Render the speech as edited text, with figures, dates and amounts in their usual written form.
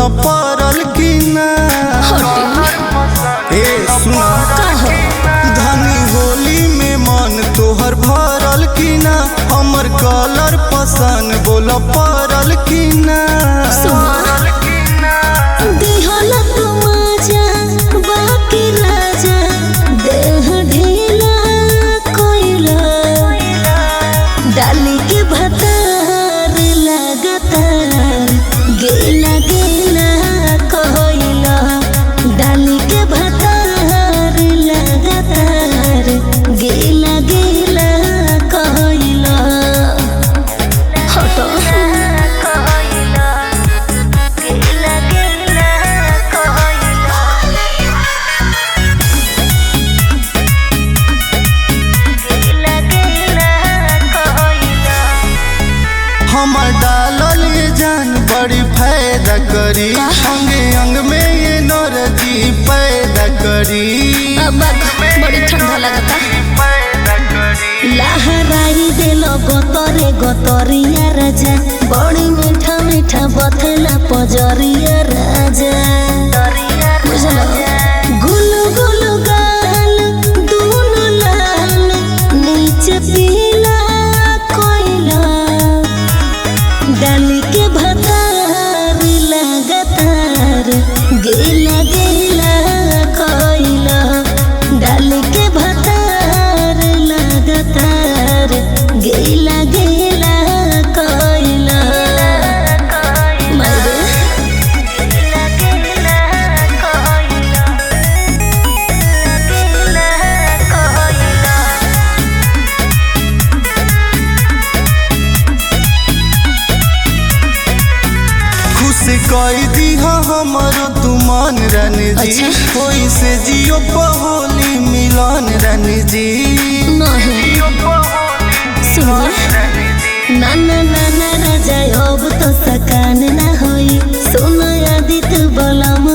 बोला परल की ना ए सुना धनी होली में मन तोहर भरल की ना हमर कलर पसंद बोला परल की ना डाली के भतार लगातार गेला गेला कहला डाली के भतार लगातार गेला गेला कहला हटो कहला गेला गेला हमर डालल ये जान बड़ी फायदा करी अंगे अंग में ये नरजी पैदा करी बड़ी ठंडा लगता लहराई देलो गतरे गतरिया राजा बड़ी मीठा मीठा बथला पजरिया राजा गुलु गुलु गाल दूनो लाल नीचे पीला कोयला डाली के भतार लगातार गेला गेला कोयला डाली के भतार लगातार गेला गेला कोयला मारे गेला गेला कोयला गेला कोयला खुश कई दी हमारो तुमान रानी जी कोई से जियो पहोली मिलन रानी जी ना ना ना ना राजा अब तो सकान ना होई सुनो आदित बलम